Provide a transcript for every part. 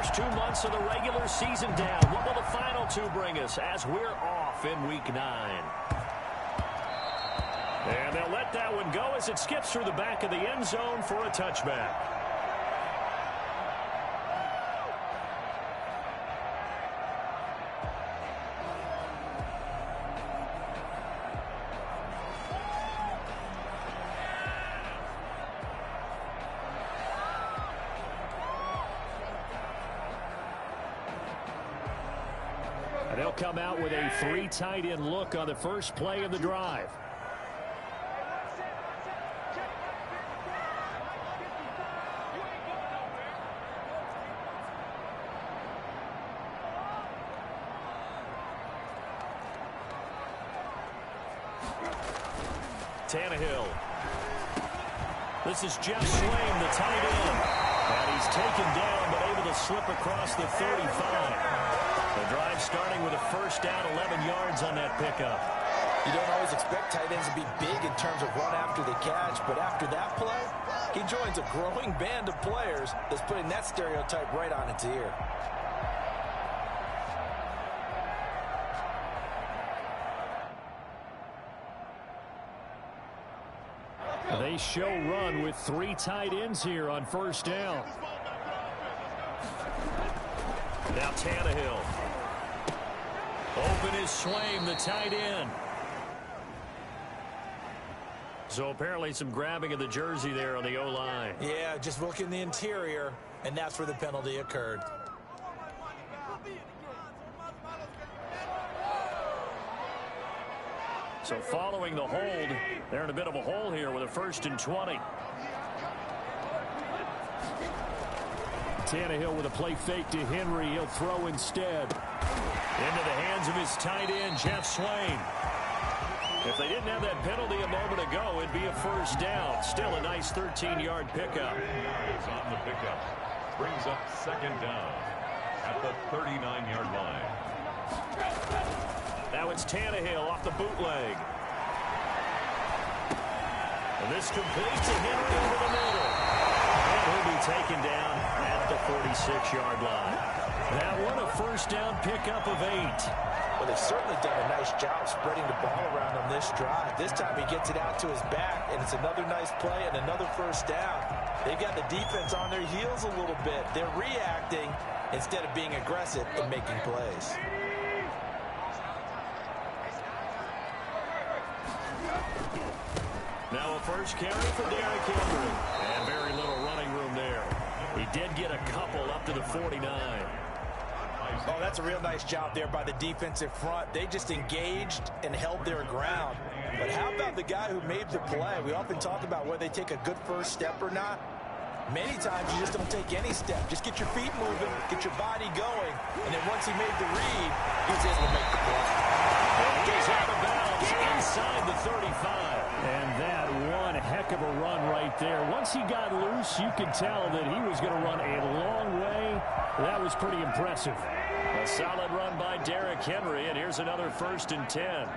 first 2 months of the regular season down. What will the final two bring us as we're off in Week 9? And they'll let that one go as it skips through the back of the end zone for a touchback. And they'll come out with a 3 tight end look on the first play of the drive. Tannehill. This is Jeff Swain, the tight end. And he's taken down, but able to slip across the 35. The drive starting with a first down, 11 yards on that pickup. You don't always expect tight ends to be big in terms of run after the catch, but after that play, he joins a growing band of players that's putting that stereotype right on its ear. They show run with 3 tight ends here on first down. Now Tannehill. Open is Swain, the tight end. So apparently some grabbing of the jersey there on the O-line. Yeah, just look in the interior, and that's where the penalty occurred. So following the hold, they're in a bit of a hole here with a 1st and 20. Tannehill with a play fake to Henry. He'll throw instead. Into the hands of his tight end, Jeff Swain. If they didn't have that penalty a moment ago, it'd be a first down. Still a nice 13-yard pickup. Is on the pickup. Brings up 2nd down at the 39-yard line. Now it's Tannehill off the bootleg. And this completes to Henry over the middle. And he'll be taken down at the 46-yard line. That one a first down pickup of 8. Well, they've certainly done a nice job spreading the ball around on this drive. This time he gets it out to his back, and it's another nice play and another first down. They've got the defense on their heels a little bit. They're reacting instead of being aggressive and making plays. Now a first carry for Derrick Henry. And very little running room there. He did get a couple up to the 49. Oh, that's a real nice job there by the defensive front. They just engaged and held their ground. But how about the guy who made the play? We often talk about whether they take a good first step or not. Many times you just don't take any step. Just get your feet moving, get your body going, and then once he made the read, he was able to make the play. And he's out of bounds inside the 35. And that one heck of a run right there. Once he got loose, you could tell that he was going to run a long way. That was pretty impressive. A solid run by Derrick Henry, and here's another 1st and 10.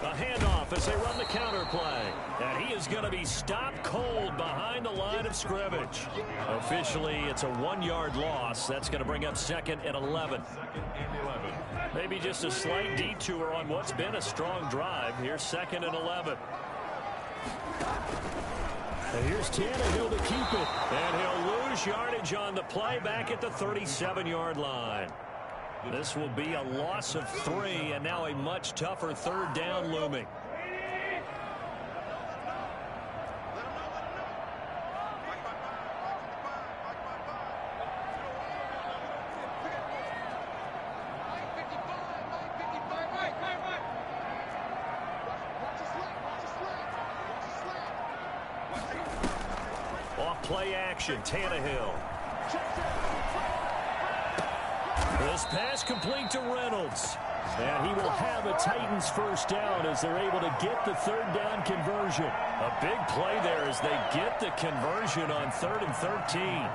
A handoff as they run the counter play. And he is going to be stopped cold behind the line of scrimmage. Officially, it's a 1-yard loss. That's going to bring up 2nd and 11. Maybe just a slight detour on what's been a strong drive. Here's 2nd and 11. And here's Tannehill to keep it. And he'll lose yardage on the play back at the 37-yard line. This will be a loss of 3, and now a much tougher 3rd down looming. Off play action, Tannehill. This pass complete to Reynolds. And he will have a Titans first down as they're able to get the 3rd down conversion. A big play there as they get the conversion on 3rd and 13.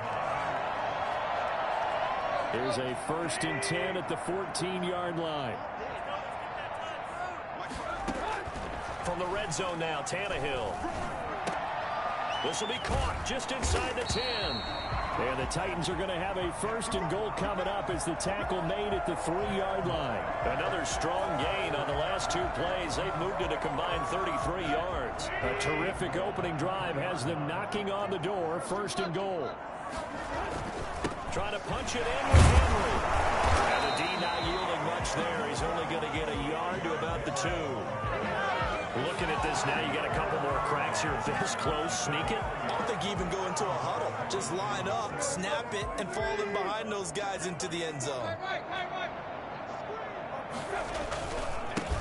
Here's a 1st and 10 at the 14-yard line. From the red zone now, Tannehill. This will be caught just inside the 10. And the Titans are going to have a first and goal coming up as the tackle made at the 3-yard line. Another strong gain on the last 2 plays. They've moved it a combined 33 yards. A terrific opening drive has them knocking on the door. First and goal. Trying to punch it in with Henry. And the D not yielding much there. He's only going to get a yard to about the 2. Looking at this now, you got a couple more cracks here. This close, sneak it. I don't think you even go into a huddle. Just line up, snap it, and fall in behind those guys into the end zone.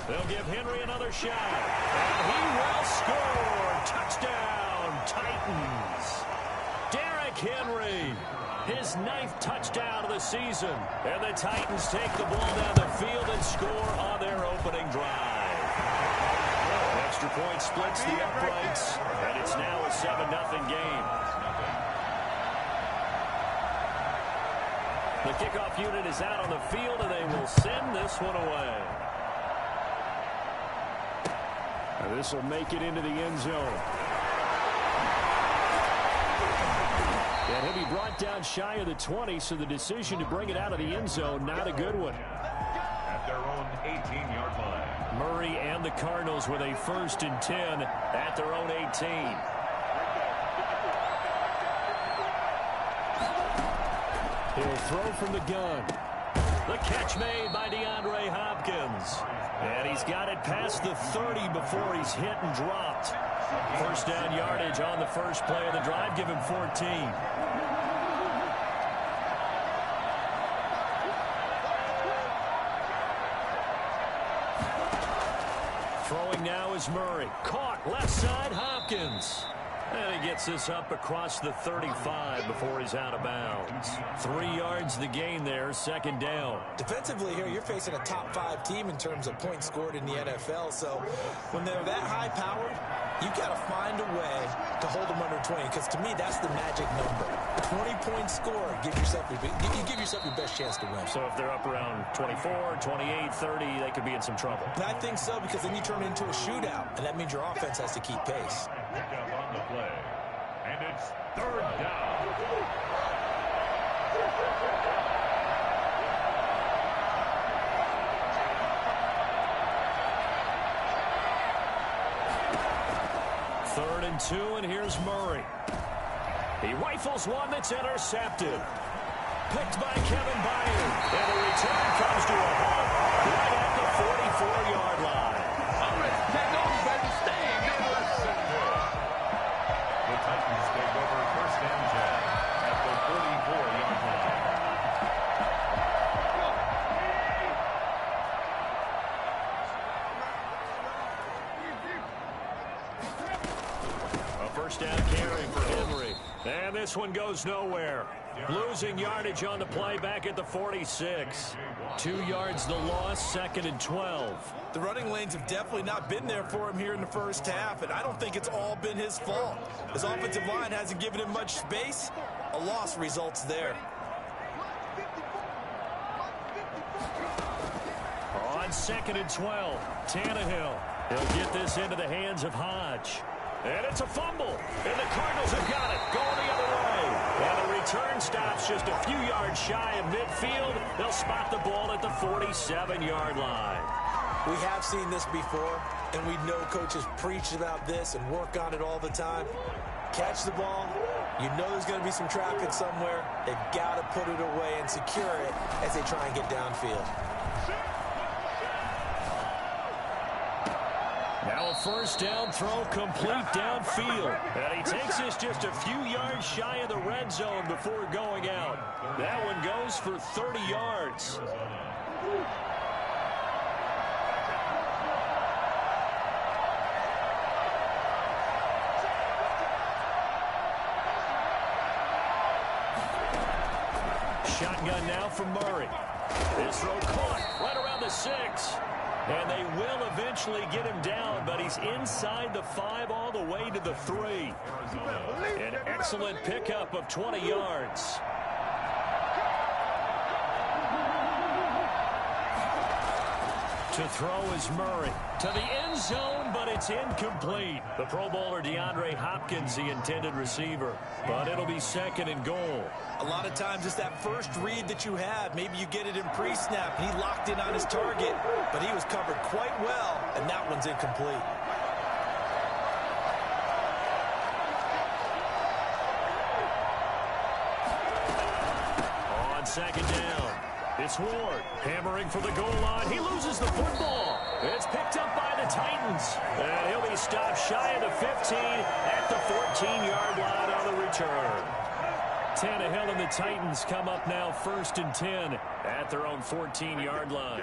They'll give Henry another shot. And he will score. Touchdown, Titans. Derrick Henry. His 9th touchdown of the season. And the Titans take the ball down the field and score on their opening drive. Extra point splits the uprights, and it's now a 7-0 game. The kickoff unit is out on the field, and they will send this one away. And this will make it into the end zone. And he'll be brought down shy of the 20, so the decision to bring it out of the end zone, not a good one. At their own 18-yard line. Murray and the Cardinals with a 1st and 10 at their own 18. He'll throw from the gun. The catch made by DeAndre Hopkins. And he's got it past the 30 before he's hit and dropped. First down yardage on the first play of the drive. Give him 14. Throwing now is Murray. Caught left side, Hopkins. And he gets this up across the 35 before he's out of bounds. 3 yards the gain there, second down. Defensively here, you're facing a top 5 team in terms of points scored in the NFL. So when they're that high-powered, you got to find a way to hold them under 20. Because to me, that's the magic number. 20-point score. Give yourself your best chance to win. So if they're up around 24, 28, 30, they could be in some trouble. And I think so, because then you turn it into a shootout. And that means your offense has to keep pace. Pick up on the play. And it's 3rd down. Third and 2, and here's Murray. He rifles one that's intercepted. Picked by Kevin Byard. And the return comes to a halt right at the 44-yard line. The Titans take over 1st and 10 at the 44-yard line. A first down carry for Henry. And this one goes nowhere. Losing yardage on the play back at the 46. 2 yards the loss, 2nd and 12. The running lanes have definitely not been there for him here in the first half, and I don't think it's all been his fault. His offensive line hasn't given him much space. A loss results there. On 2nd and 12, Tannehill. He'll get this into the hands of Hodge. And it's a fumble. And the Cardinals have got it. Going the other way. And the return stops just a few yards shy of midfield. They'll spot the ball at the 47-yard line. We have seen this before, and we know coaches preach about this and work on it all the time. Catch the ball. You know there's going to be some traffic somewhere. They've got to put it away and secure it as they try and get downfield. Now a first down throw complete downfield. And he takes this just a few yards shy of the red zone before going out. That one goes for 30 yards. Shotgun now from Murray. His throw caught right around the 6. And they will eventually get him down, but he's inside the 5 all the way to the 3. An excellent pickup of 20 yards. To throw is Murray. To the end end zone, but it's incomplete. The Pro Bowler DeAndre Hopkins, the intended receiver, but it'll be 2nd and goal. A lot of times it's that first read that you have. Maybe you get it in pre-snap, and he locked in on his target, but he was covered quite well, and that one's incomplete. On 2nd down, it's Ward hammering for the goal line. He loses the football. It's picked up by the Titans, and he'll be stopped shy of the 15 at the 14-yard line on the return. Tannehill and the Titans come up now 1st and 10 at their own 14-yard line.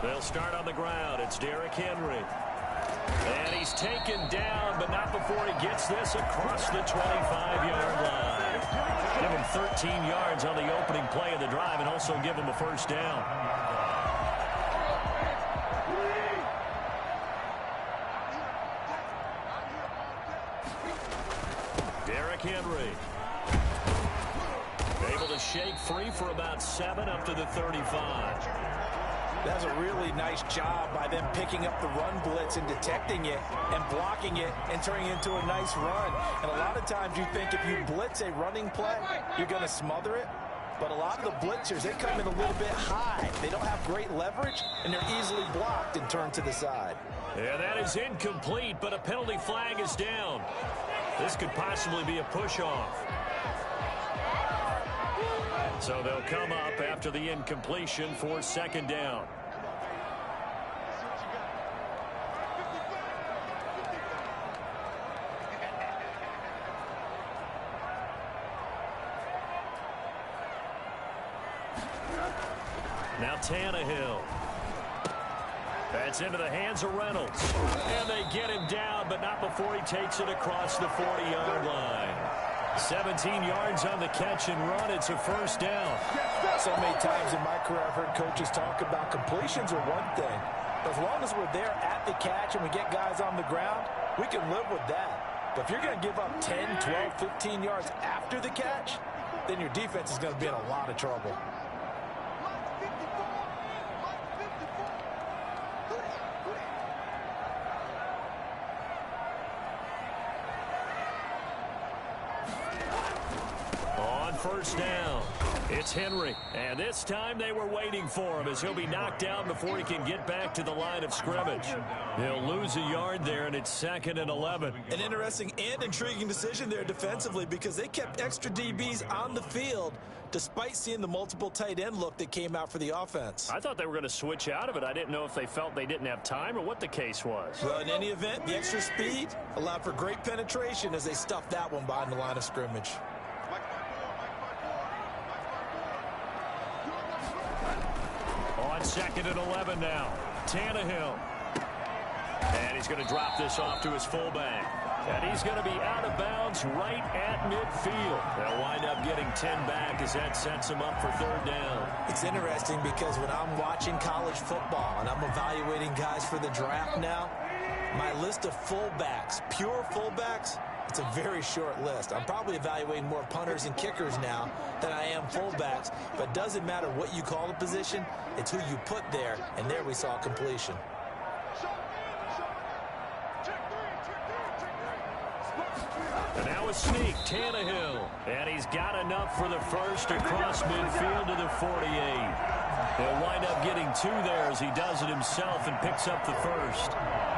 They'll start on the ground. It's Derrick Henry. And he's taken down, but not before he gets this across the 25-yard line. Give him 13 yards on the opening play of the drive and also give him a 1st down. Derrick Henry. Able to shake free for about 7 up to the 35. That's a really nice job by them picking up the run blitz and detecting it and blocking it and turning it into a nice run. And a lot of times you think if you blitz a running play, you're going to smother it. But a lot of the blitzers, they come in a little bit high. They don't have great leverage, and they're easily blocked and turned to the side. Yeah, that is incomplete, but a penalty flag is down. This could possibly be a push-off. So they'll come up after the incompletion for 2nd down. Now Tannehill. That's into the hands of Reynolds. And they get him down, but not before he takes it across the 40-yard line. 17 yards on the catch and run. It's a 1st down. So many times in my career I've heard coaches talk about completions are one thing. But as long as we're there at the catch and we get guys on the ground, we can live with that. But if you're going to give up 10, 12, 15 yards after the catch, then your defense is going to be in a lot of trouble. On 1st down, it's Henry. And this time they were waiting for him as he'll be knocked down before he can get back to the line of scrimmage. He'll lose a yard there, and it's 2nd and 11. An interesting and intriguing decision there defensively because they kept extra DBs on the field despite seeing the multiple tight end look that came out for the offense. I thought they were going to switch out of it. I didn't know if they felt they didn't have time or what the case was. Well, in any event, the extra speed allowed for great penetration as they stuffed that one behind the line of scrimmage. On 2nd and 11 now, Tannehill. And he's going to drop this off to his fullback. And he's going to be out of bounds right at midfield. They'll wind up getting 10 back as that sets him up for 3rd down. It's interesting because when I'm watching college football and I'm evaluating guys for the draft now, my list of fullbacks, pure fullbacks, it's a very short list. I'm probably evaluating more punters and kickers now than I am fullbacks. But it doesn't matter what you call the position, it's who you put there, and there we saw completion. And now a sneak, Tannehill. And he's got enough for the 1st across midfield to the 48. He'll wind up getting 2 there as he does it himself and picks up the 1st.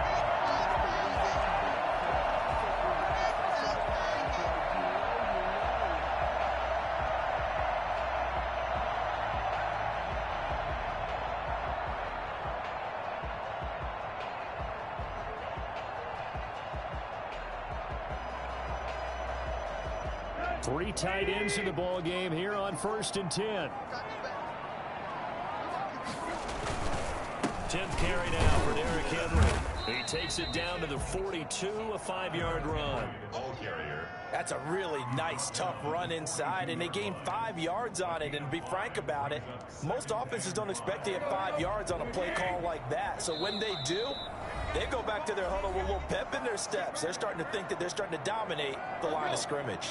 Three tight ends in the ball game here on 1st and 10. 10th carry now for Derrick Henry. He takes it down to the 42, a 5-yard run. Ball carrier. That's a really nice, tough run inside, and they gained 5 yards on it. And to be frank about it, most offenses don't expect to get 5 yards on a play call like that. So when they do, they go back to their huddle with a little pep in their steps. They're starting to think that they're starting to dominate the line of scrimmage.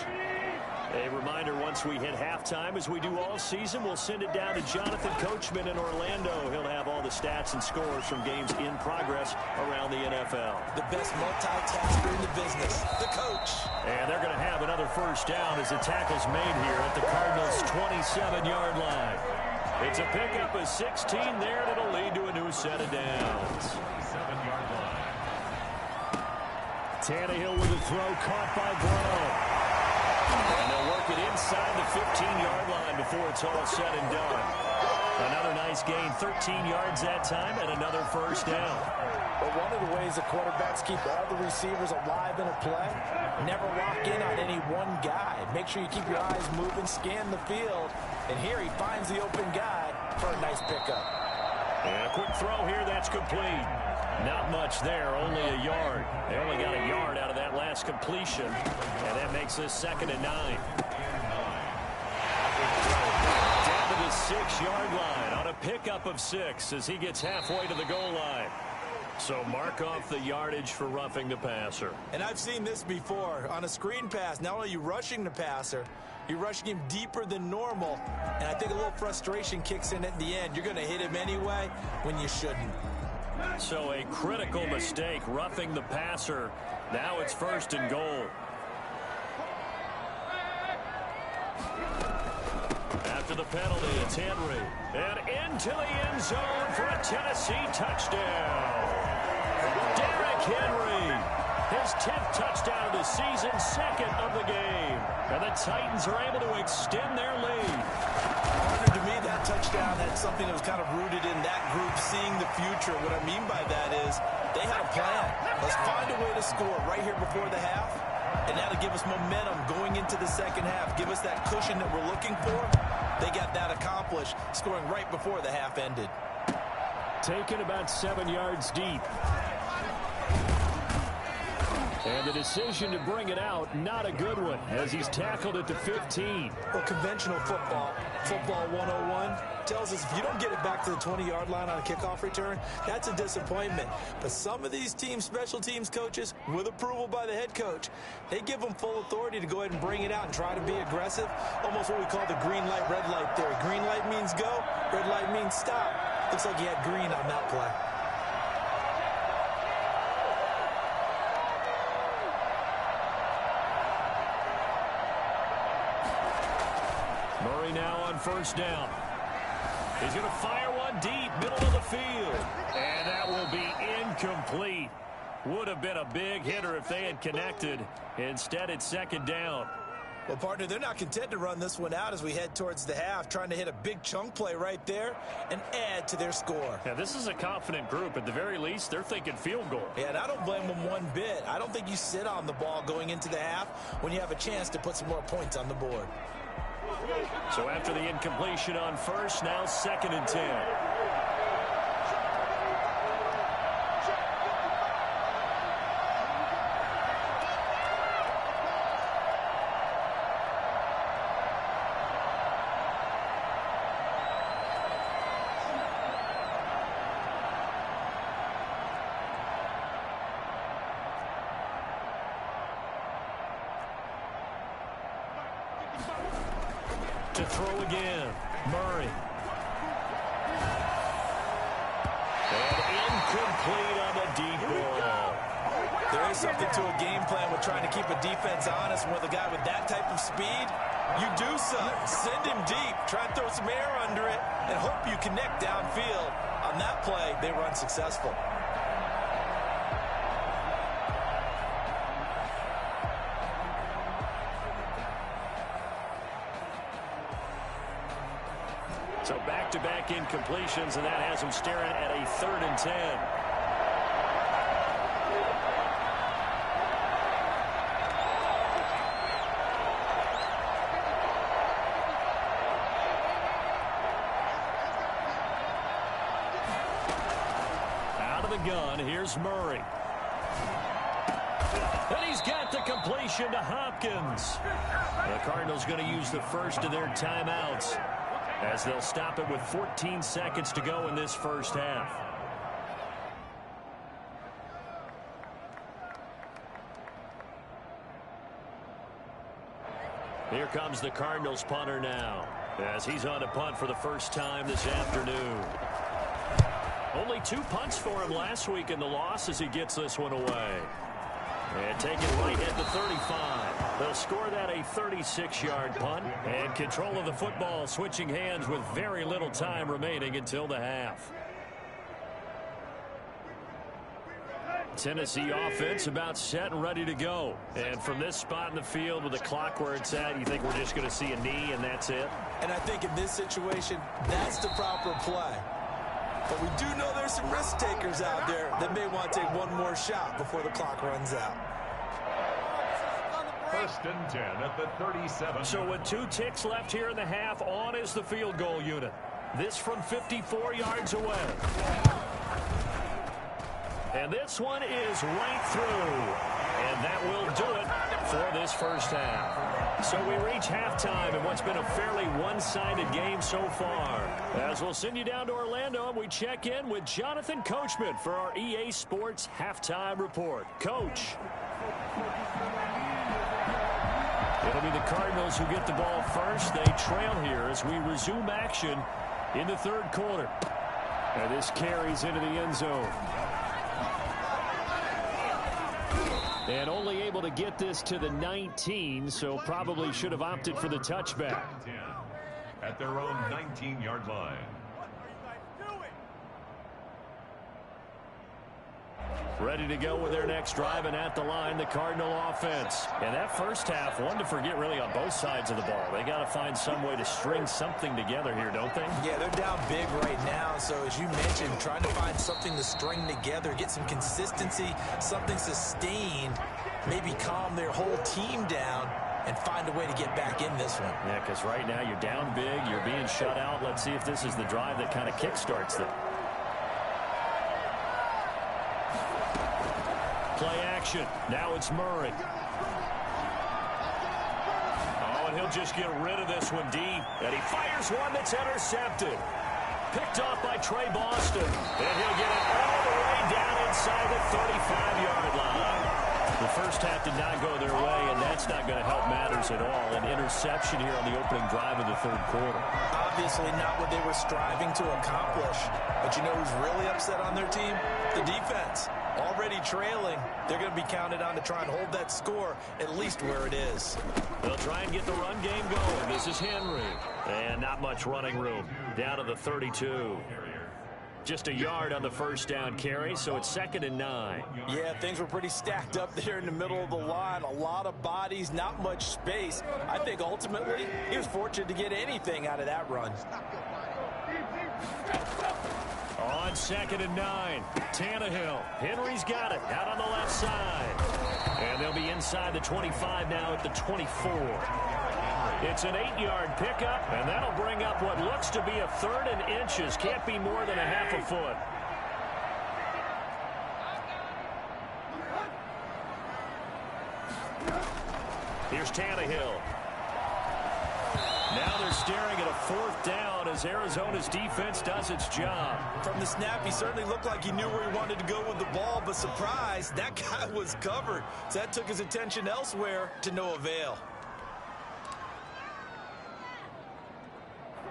A reminder, once we hit halftime, as we do all season, we'll send it down to Jonathan Coachman in Orlando. He'll have all the stats and scores from games in progress around the NFL. The best multitasker in the business, the coach. And they're going to have another first down as the tackle's made here at the Cardinals' 27-yard line. It's a pickup of 16 there, and it'll lead to a new set of downs. 27-yard line. Tannehill with a throw caught by Brown. And they'll work it inside the 15-yard line before it's all said and done. Another nice gain, 13 yards that time, and another first down. But one of the ways the quarterbacks keep all the receivers alive in a play, never lock in on any one guy. Make sure you keep your eyes moving, scan the field. And here he finds the open guy for a nice pickup. And a quick throw here, that's complete. Not much there, only a yard. They only got a yard out of that last completion, and that makes this 2nd and 9. Down to the 6-yard line on a pickup of 6 as he gets halfway to the goal line. So mark off the yardage for roughing the passer. And I've seen this before. On a screen pass, not only are you rushing the passer, you're rushing him deeper than normal. And I think a little frustration kicks in at the end. You're going to hit him anyway when you shouldn't. So a critical mistake, roughing the passer. Now it's 1st and goal. After the penalty, it's Henry. And into the end zone for a Tennessee touchdown. Derrick Henry, his 10th touchdown of the season, 2nd of the game. And the Titans are able to extend their lead. To me, that touchdown had something that was kind of rooted in that group seeing the future. What I mean by that is they had a plan. Let's find a way to score right here before the half, and that'll give us momentum going into the second half, give us that cushion that we're looking for. They got that accomplished, scoring right before the half ended. Taken about 7 yards deep. And the decision to bring it out, not a good one, as he's tackled at the 15. Well, conventional football 101, tells us if you don't get it back to the 20-yard line on a kickoff return, that's a disappointment. But some of these teams, special teams coaches, with approval by the head coach, they give them full authority to go ahead and bring it out and try to be aggressive. Almost what we call the green light, red light theory. Green light means go, red light means stop. Looks like he had green on that play. Murray now on 1st down. He's going to fire one deep, middle of the field. And that will be incomplete. Would have been a big hitter if they had connected. Instead, it's 2nd down. Well, partner, they're not content to run this one out as we head towards the half, trying to hit a big chunk play right there and add to their score. Yeah, this is a confident group. At the very least, they're thinking field goal. Yeah, and I don't blame them one bit. I don't think you sit on the ball going into the half when you have a chance to put some more points on the board. So after the incompletion on 1st, now 2nd and 10. To throw again, Murray. And incomplete on the deep ball. There is something to a game plan with trying to keep a defense honest. And with a guy with that type of speed, you do something. Send him deep. Try and throw some air under it and hope you connect downfield. On that play, they were unsuccessful. So back-to-back incompletions, and that has them staring at a 3rd and 10. Out of the gun, here's Murray. And he's got the completion to Hopkins. The Cardinals going to use the first of their timeouts, as they'll stop it with 14 seconds to go in this first half. Here comes the Cardinals punter now, as he's on to punt for the first time this afternoon. Only 2 punts for him last week in the loss as he gets this one away. And take it right at the 35. They'll score that a 36-yard punt. And control of the football switching hands with very little time remaining until the half. Tennessee offense about set and ready to go. And from this spot in the field with the clock where it's at, you think we're just going to see a knee and that's it? And I think in this situation, that's the proper play. But we do know there's some risk takers out there that may want to take one more shot before the clock runs out. 1st and 10 at the 37. So with 2 ticks left here in the half, on is the field goal unit. This from 54 yards away. And this one is right through. And that will do it for this first half. So we reach halftime in what's been a fairly one-sided game so far. As we'll send you down to Orlando, and we check in with Jonathan Coachman for our EA Sports Halftime Report. Coach. It'll be the Cardinals who get the ball first. They trail here as we resume action in the 3rd quarter. And this carries into the end zone. And only able to get this to the 19, so probably should have opted for the touchback. At their own 19-yard line. Ready to go with their next drive, and at the line, the Cardinal offense. And that first half, one to forget really on both sides of the ball. They got to find some way to string something together here, don't they? Yeah, they're down big right now. So as you mentioned, trying to find something to string together, get some consistency, something sustained, maybe calm their whole team down and find a way to get back in this one. Yeah, because right now you're down big, you're being shut out. Let's see if this is the drive that kind of kickstarts them. Play action. Now it's Murray. Oh, and he'll just get rid of this one deep. And he fires one that's intercepted. Picked off by Trey Boston. And he'll get it all the way down inside the 35-yard line. The first half did not go their way, and that's not going to help matters at all. An interception here on the opening drive of the 3rd quarter. Obviously not what they were striving to accomplish. But you know who's really upset on their team? The defense. Already trailing, they're going to be counted on to try and hold that score at least where it is. They'll try and get the run game going. This is Henry. And not much running room. Down to the 32. Just a yard on the first down carry, so it's 2nd and 9. Yeah, things were pretty stacked up there in the middle of the line. A lot of bodies, not much space. I think ultimately he was fortunate to get anything out of that run. On 2nd and 9, Tannehill. Henry's got it out on the left side. And they'll be inside the 25 now at the 24. It's an 8-yard pickup, and that'll bring up what looks to be a 3rd and inches. Can't be more than a half a foot. Here's Tannehill. Now they're staring at a 4th down as Arizona's defense does its job. From the snap, he certainly looked like he knew where he wanted to go with the ball, but surprise, that guy was covered. So that took his attention elsewhere to no avail.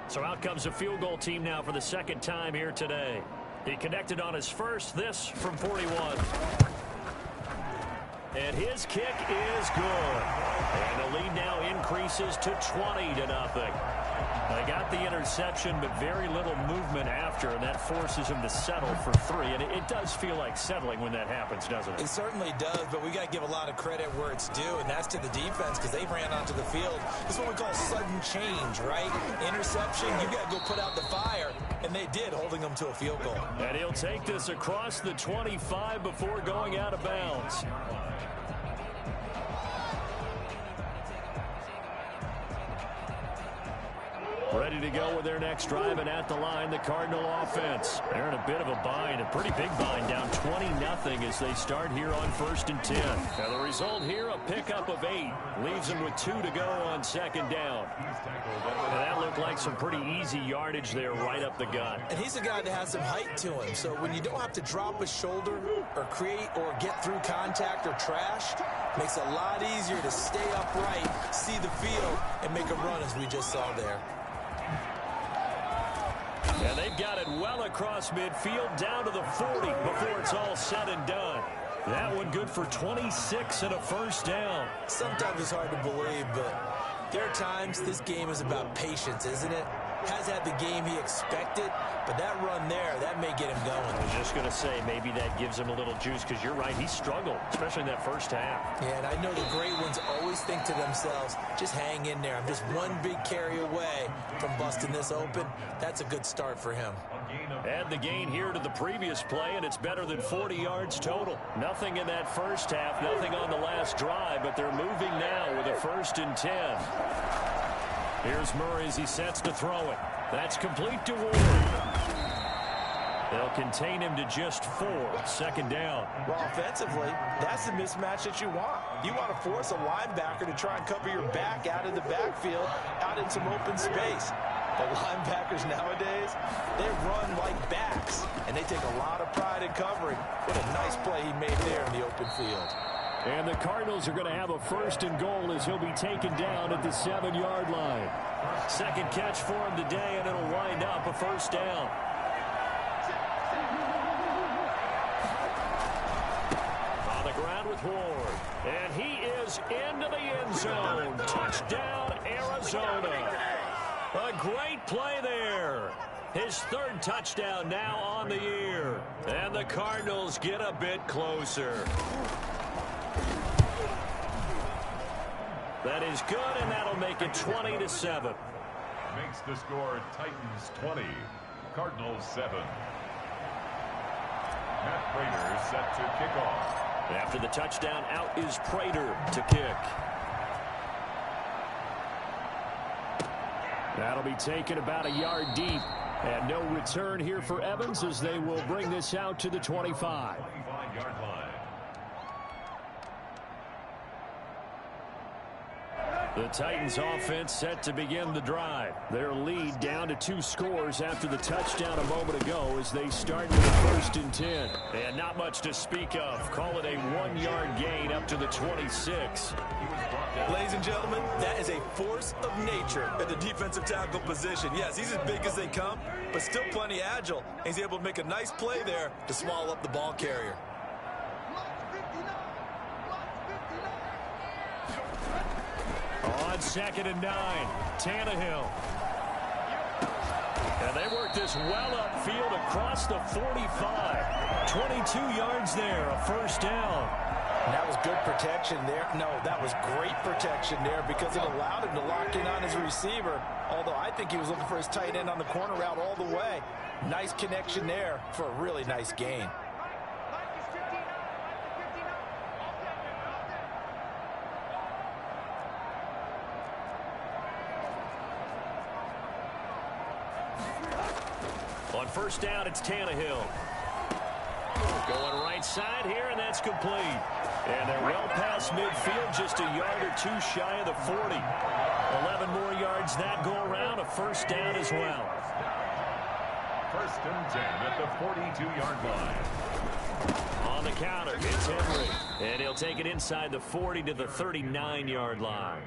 So out comes a field goal team now for the 2nd time here today. He connected on his first, this from 41. And his kick is good. And the lead now increases to 20-0. They got the interception, but very little movement after, and that forces him to settle for 3. And it does feel like settling when that happens, doesn't it? It certainly does, but we got to give a lot of credit where it's due, and that's to the defense because they ran onto the field. This is what we call sudden change, right? Interception, you got to go put out the fire, and they did, holding them to a field goal. And he'll take this across the 25 before going out of bounds. Ready to go with their next drive, and at the line, the Cardinal offense. They're in a bit of a bind, a pretty big bind, down 20-0 as they start here on 1st and 10. Now the result here, a pickup of 8. Leaves them with 2 to go on 2nd down. And that looked like some pretty easy yardage there right up the gut. And he's a guy that has some height to him, so when you don't have to drop a shoulder or create or get through contact or trash, makes it a lot easier to stay upright, see the field, and make a run as we just saw there. And they've got it well across midfield down to the 40 before it's all said and done. That one good for 26 and a 1st down. Sometimes it's hard to believe, but there are times this game is about patience, isn't it? Has had the game he expected, but that run there, that may get him going. I was just going to say, maybe that gives him a little juice, because you're right, he struggled, especially in that 1st half. Yeah, and I know the great ones always think to themselves, just hang in there. I'm just one big carry away from busting this open. That's a good start for him. Add the gain here to the previous play, and it's better than 40 yards total. Nothing in that 1st half, nothing on the last drive, but they're moving now with a 1st and 10. Here's Murray as he sets to throw it. That's complete to Ward. They'll contain him to just 4. 2nd down. Well, offensively, that's the mismatch that you want. You want to force a linebacker to try and cover your back out of the backfield, out in some open space. But linebackers nowadays, they run like backs, and they take a lot of pride in covering. What a nice play he made there in the open field. And the Cardinals are going to have a 1st and goal as he'll be taken down at the 7-yard line. 2nd catch for him today, and it'll wind up a 1st down. On the ground with Ward. And he is into the end zone. Touchdown, Arizona. A great play there. His 3rd touchdown now on the year. And the Cardinals get a bit closer. That is good, and that'll make it 20-7. Makes the score Titans 20, Cardinals 7. Matt Prater set to kick off. After the touchdown, out is Prater to kick. That'll be taken about a yard deep. And no return here for Evans as they will bring this out to the 25. 25-yard line. The Titans offense set to begin the drive. Their lead down to 2 scores after the touchdown a moment ago as they start with a 1st and 10. And not much to speak of. Call it a 1-yard gain up to the 26. Ladies and gentlemen, that is a force of nature at the defensive tackle position. Yes, he's as big as they come, but still plenty agile. He's able to make a nice play there to swallow up the ball carrier. On 2nd and 9, Tannehill. And they work this well upfield across the 45. 22 yards there, a 1st down. And that was good protection there. No, that was great protection there because it allowed him to lock in on his receiver. Although I think he was looking for his tight end on the corner route all the way. Nice connection there for a really nice gain. On 1st down, it's Tannehill. Going right side here, and that's complete. And they're well past midfield, just a yard or 2 shy of the 40. 11 more yards that go around, a 1st down as well. 1st and 10 at the 42-yard line. On the counter, it's Henry. And he'll take it inside the 40 to the 39-yard line.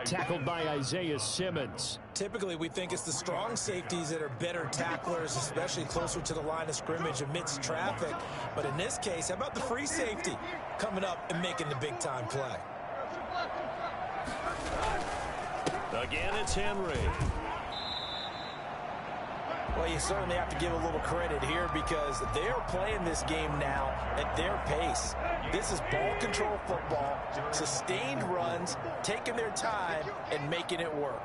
Tackled by Isaiah Simmons. Typically, we think it's the strong safeties that are better tacklers, especially closer to the line of scrimmage amidst traffic. But in this case, how about the free safety coming up and making the big-time play? Again, it's Henry. Well, you certainly have to give a little credit here because they're playing this game now at their pace. This is ball control football, sustained runs, taking their time, and making it work.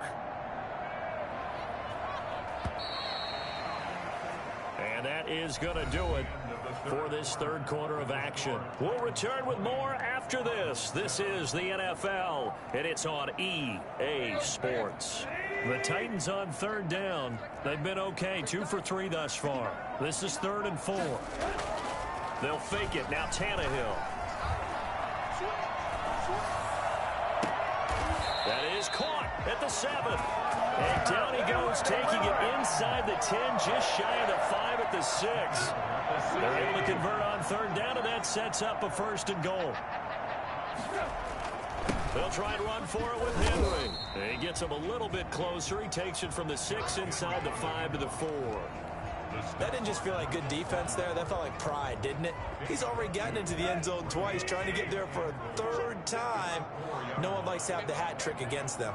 And that is going to do it for this 3rd quarter of action. We'll return with more after this. This is the NFL, and it's on EA Sports. The Titans on third down. They've been okay, 2 for 3 thus far. This is 3rd and 4. They'll fake it. Now Tannehill. That is caught at the 7. And down he goes, taking it inside the 10, just shy of the 5 at the 6. They're able to convert on third down, and that sets up a 1st and goal. They'll try and run for it with Henry. He gets him a little bit closer. He takes it from the 6 inside the 5 to the 4. That didn't just feel like good defense there. That felt like pride, didn't it? He's already gotten into the end zone twice, trying to get there for a 3rd time. No one likes to have the hat trick against them.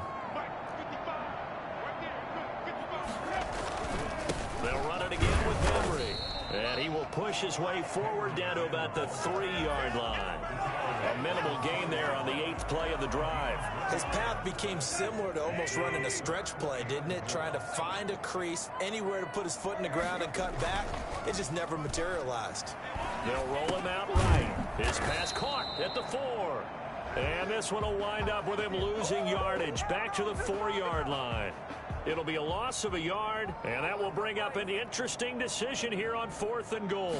They'll run it again with Henry. And he will push his way forward down to about the 3-yard line. A minimal gain there on the 8th play of the drive. His path became similar to almost running a stretch play, didn't it? Trying to find a crease, anywhere to put his foot in the ground and cut back. It just never materialized. They'll roll him out right. His pass caught at the 4. And this one will wind up with him losing yardage back to the 4-yard line. It'll be a loss of a yard, and that will bring up an interesting decision here on 4th and goal.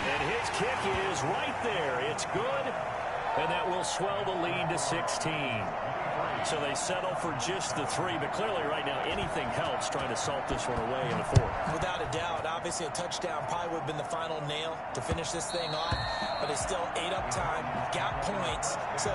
And his kick is right there. It's good, and that will swell the lead to 16. So they settle for just the 3, but clearly right now anything helps trying to salt this one away in the 4th. Without a doubt, obviously a touchdown probably would have been the final nail to finish this thing off, but it's still 8 up time, got points, so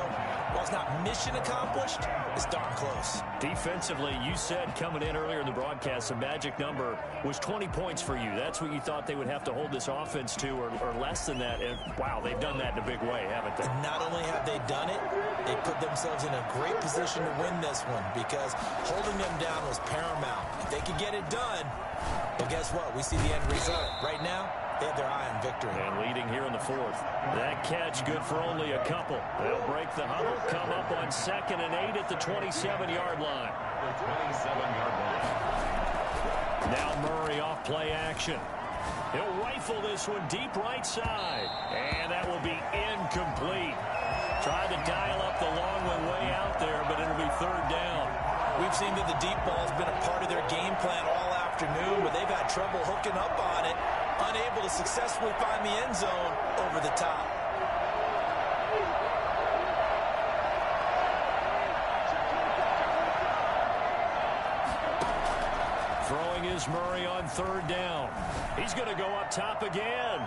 while it's not mission accomplished, it's darn close. Defensively, you said coming in earlier in the broadcast, the magic number was 20 points for you. That's what you thought they would have to hold this offense to, or less than that. And wow, they've done that in a big way, haven't they? And not only have they done it, they put themselves in a great position to win this one because holding them down was paramount. If they could get it done, well, guess what? We see the end result. Right now, they have their eye on victory. And leading here in the 4th. That catch good for only a couple. They'll break the huddle, come up on 2nd and 8 at the 27-yard line. The 27-yard line. Now Murray off play action. He'll rifle this one deep right side. And that will be incomplete. Tried to dial up the long one way out there, but it'll be 3rd down. We've seen that the deep ball's been a part of their game plan all afternoon, but they've had trouble hooking up on it, unable to successfully find the end zone over the top. Throwing is Murray on 3rd down. He's going to go up top again.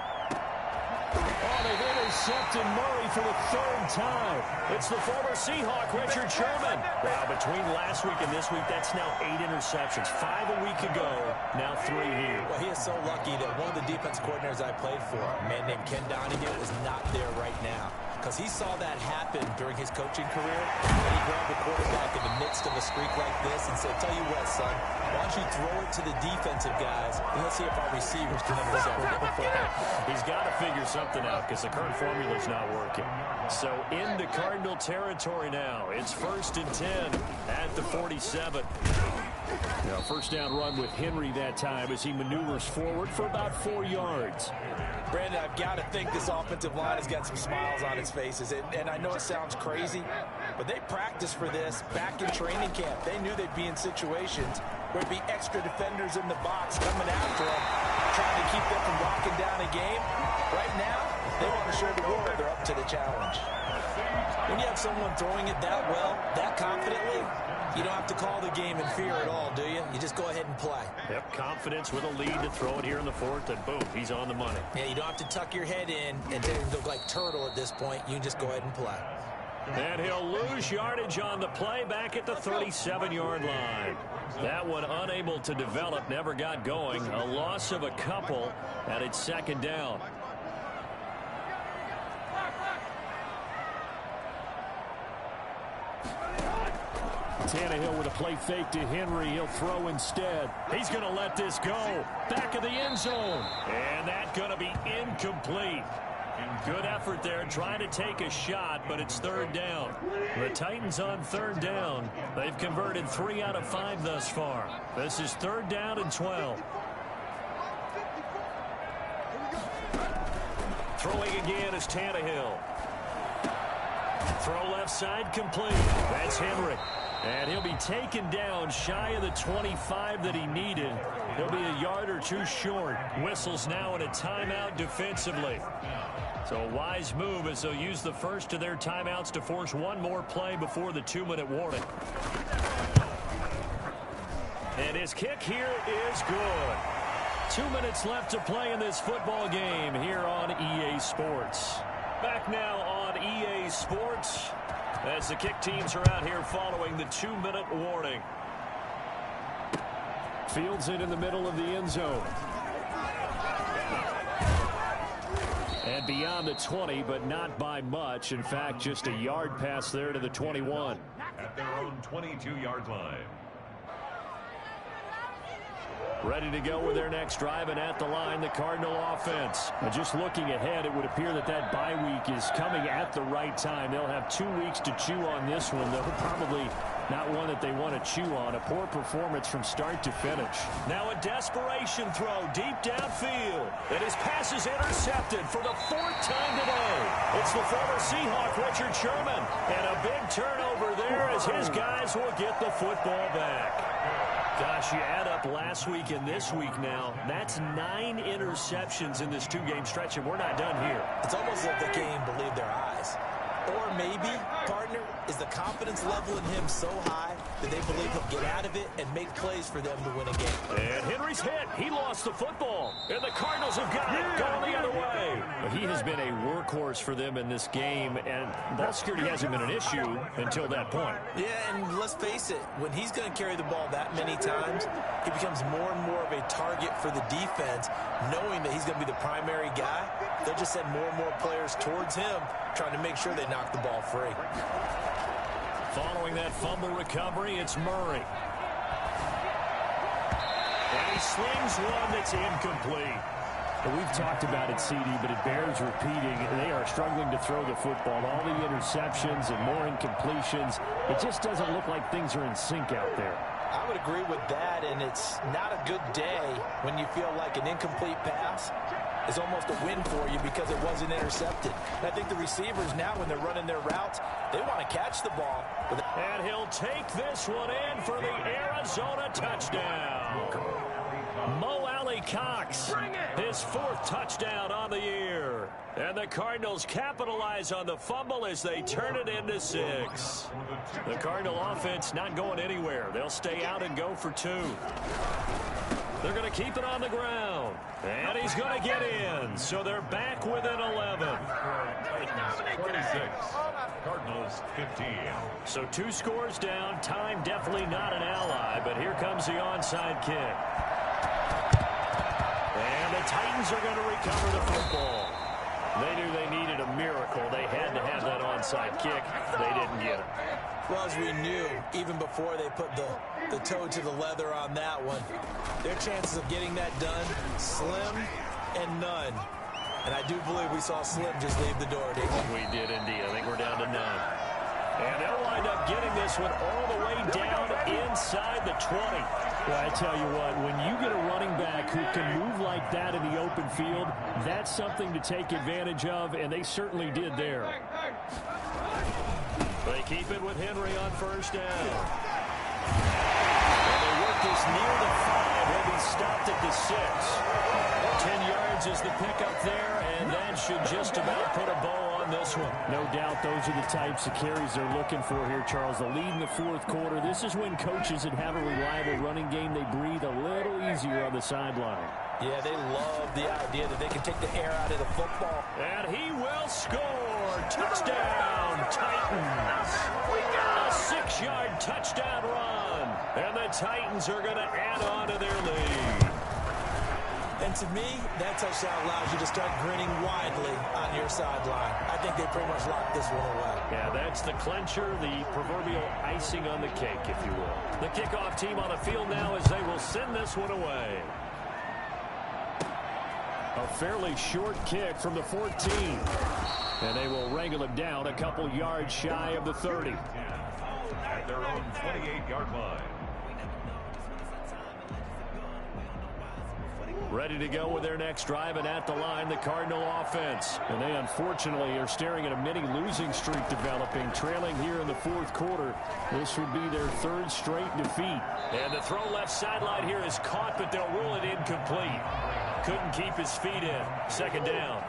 Oh, they've intercepted Murray for the 3rd time. It's the former Seahawk, Richard Sherman. Wow, between last week and this week, that's now 8 interceptions. 5 a week ago, now 3 here. Well, he is so lucky that one of the defense coordinators I played for, a man named Ken Donahue, is not there right now. Because he saw that happen during his coaching career, and he grabbed the quarterback in the midst of a streak like this and said, tell you what, son, why don't you throw it to the defensive guys, and let's see if our receivers can intercept it. He's got to figure something out because the current formula is not working. So into Cardinal territory now. It's 1st and 10 at the 47. Now, 1st down run with Henry that time as he maneuvers forward for about 4 yards. Brandon, I've got to think this offensive line has got some smiles on its faces. And I know it sounds crazy, but they practiced for this back in training camp. They knew they'd be in situations where there'd be extra defenders in the box coming after them, trying to keep them from locking down a game. Right now, they want to show the world they're up to the challenge. When you have someone throwing it that well, that confidently, you don't have to call the game in fear at all, do you? You just go ahead and play. Yep, confidence with a lead to throw it here in the 4th, and boom, he's on the money. Yeah, you don't have to tuck your head in and look like turtle at this point. You just go ahead and play. And he'll lose yardage on the play back at the 37-yard line. That one unable to develop, never got going. A loss of a couple, and it's 2nd down. Tannehill with a play fake to Henry. He'll throw instead. He's going to let this go. Back of the end zone. And that's going to be incomplete. Good effort there trying to take a shot, but it's 3rd down. The Titans on 3rd down. They've converted 3 out of 5 thus far. This is 3rd down and 12. Throwing again is Tannehill. Throw left side complete. That's Henry. And he'll be taken down shy of the 25 that he needed. He'll be a yard or two short. Whistles now in a timeout defensively. So a wise move as they'll use the first of their timeouts to force one more play before the 2-minute warning. And his kick here is good. 2 minutes left to play in this football game here on EA Sports. Back now on EA Sports as the kick teams are out here following the 2-minute warning. Fields it in the middle of the end zone. And beyond the 20, but not by much. In fact, just a yard pass there to the 21. At their own 22-yard line. Ready to go with their next drive, and at the line, the Cardinal offense. And just looking ahead, it would appear that that bye week is coming at the right time. They'll have 2 weeks to chew on this one, though probably not one that they want to chew on. A poor performance from start to finish. Now a desperation throw deep downfield. And his pass is intercepted for the 4th time today. It's the former Seahawk, Richard Sherman. And a big turnover there as his guys will get the football back. Gosh, you add up last week and this week now, that's 9 interceptions in this 2-game stretch, and we're not done here. It's almost like they can't even believe their eyes. Or maybe, partner, is the confidence level in him so high that they believe he'll get out of it and make plays for them to win a game. And Henry's hit. He lost the football. And the Cardinals have got it going the other way. But he has been a workhorse for them in this game, and ball security hasn't been an issue until that point. Yeah, and let's face it, when he's going to carry the ball that many times, he becomes more and more of a target for the defense, knowing that he's going to be the primary guy. They'll just send more and more players towards him, trying to make sure they knock the ball free. Following that fumble recovery, it's Murray. And he slings one that's incomplete. We've talked about it, CD, but it bears repeating. They are struggling to throw the football. All the interceptions and more incompletions. It just doesn't look like things are in sync out there. I would agree with that, and it's not a good day when you feel like an incomplete pass is almost a win for you because it wasn't intercepted. And I think the receivers now, when they're running their routes, they want to catch the ball. And he'll take this one in for the Arizona touchdown. Mo Alley-Cox, his 4th touchdown on the year. And the Cardinals capitalize on the fumble as they turn it into 6. The Cardinal offense not going anywhere. They'll stay out and go for 2. They're going to keep it on the ground. And he's going to get in. So they're back within 11. 26. Cardinals 15. So 2 scores down. Time definitely not an ally. But here comes the onside kick. And the Titans are going to recover the football. They knew they needed a miracle. They had to have that onside kick. They didn't get it. Well, as we knew, even before they put the toe to the leather on that one, their chances of getting that done, slim and none. And I do believe we saw Slim just leave the door, didn't we? We did indeed. I think we're down to none. And they'll wind up getting this one all the way down inside the 20. Well, I tell you what, when you get a running back who can move like that in the open field, that's something to take advantage of, and they certainly did there. They keep it with Henry on 1st down. And they work this near the 5. He'll be stopped at the 6. 10 yards is the pickup there, and that should just about put a bow on this one. No doubt those are the types of carries they're looking for here, Charles. The lead in the 4th quarter. This is when coaches that have a reliable running game, they breathe a little easier on the sideline. Yeah, they love the idea that they can take the air out of the football. And he will score. Touchdown, Titans. A 6-yard touchdown run. And the Titans are going to add on to their lead. And to me, that touchdown allows you to start grinning widely on your sideline. I think they pretty much locked this one away. Yeah, that's the clincher, the proverbial icing on the cake, if you will. The kickoff team on the field now as they will send this one away. A fairly short kick from the 14. And they will wrangle it down a couple yards shy of the 30. At their own 28-yard line. Ready to go with their next drive, and at the line, the Cardinal offense. And they unfortunately are staring at a mini losing streak developing, trailing here in the fourth quarter. This would be their third straight defeat. And the throw left sideline here is caught, but they'll rule it incomplete. Couldn't keep his feet in. Second down.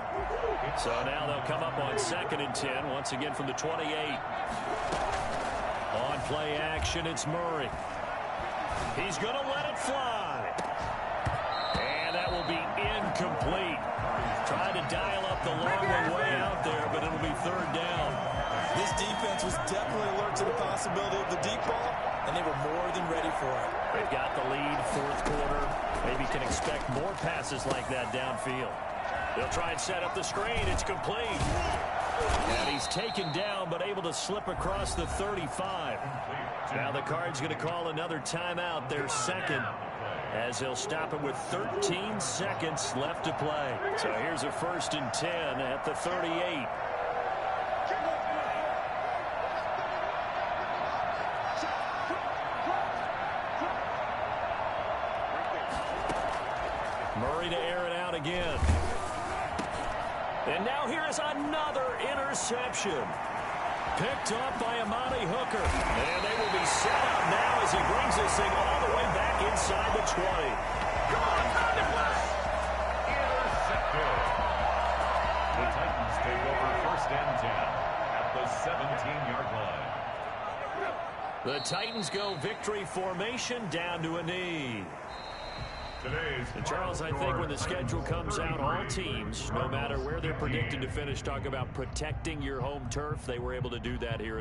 So now they'll come up on 2nd and 10, once again from the 28. On play action, it's Murray. He's going to let it fly. And that will be incomplete. Trying to dial up the long way out there, but it'll be 3rd down. This defense was definitely alert to the possibility of the deep ball, and they were more than ready for it. They've got the lead, 4th quarter. Maybe can expect more passes like that downfield. They'll try and set up the screen. It's complete. And he's taken down, but able to slip across the 35. Now the Cards going to call another timeout, their second, as they'll stop it with 13 seconds left to play. So here's a 1st and 10 at the 38. Murray to air it out again. And now here is another interception. Picked up by Amani Hooker. And they will be set up now as he brings this thing all the way back inside the 20. Intercepted. The Titans take over 1st and 10 at the 17-yard line. The Titans go victory formation down to a knee. And Charles, I think when the schedule comes out, all teams, no matter where they're predicted to finish, talk about protecting your home turf. They were able to do that here in